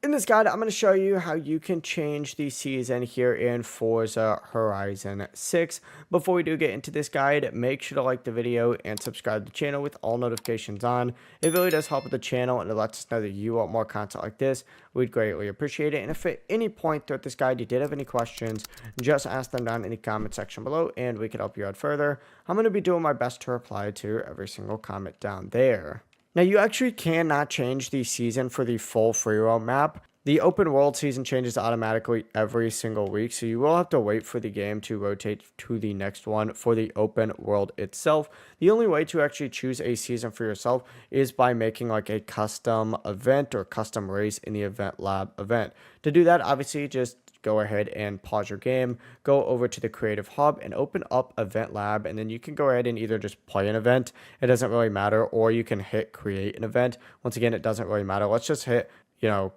In this guide, I'm going to show you how you can change the season here in Forza Horizon 6. Before we do get into this guide, make sure to like the video and subscribe to the channel with all notifications on. It really does help with the channel and it lets us know that you want more content like this. We'd greatly appreciate it. And if at any point throughout this guide you did have any questions, just ask them down in the comment section below and we can help you out further. I'm going to be doing my best to reply to every single comment down there. Now, you actually cannot change the season for the full free roam map. The open world season changes automatically every single week, so you will have to wait for the game to rotate to the next one for the open world itself. The only way to actually choose a season for yourself is by making like a custom event or custom race in the event lab event. To do that, obviously, just go ahead and pause your game, go over to the creative hub and open up event lab, and then you can go ahead and either just play an event, it doesn't really matter, or you can hit create an event. Once again, it doesn't really matter. Let's just hit,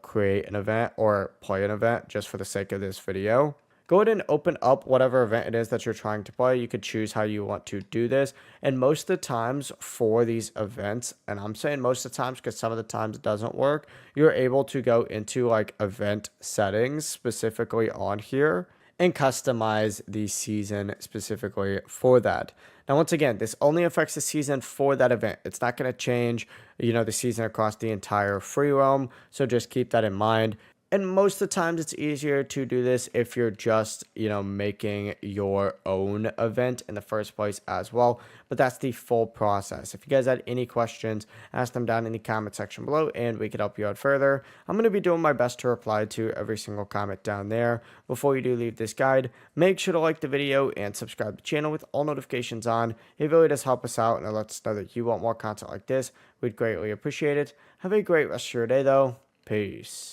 create an event or play an event just for the sake of this video. Go ahead and open up whatever event it is that you're trying to play. You could choose how you want to do this. And most of the times for these events, and I'm saying most of the times because some of the times it doesn't work, you're able to go into like event settings specifically on here and customize the season specifically for that. Now, once again, this only affects the season for that event. It's not going to change, the season across the entire free roam. So just keep that in mind. And most of the times it's easier to do this if you're just, making your own event in the first place as well. But that's the full process. If you guys had any questions, ask them down in the comment section below and we could help you out further. I'm going to be doing my best to reply to every single comment down there. Before you do leave this guide, make sure to like the video and subscribe to the channel with all notifications on. It really does help us out and it lets us know that you want more content like this. We'd greatly appreciate it. Have a great rest of your day though. Peace.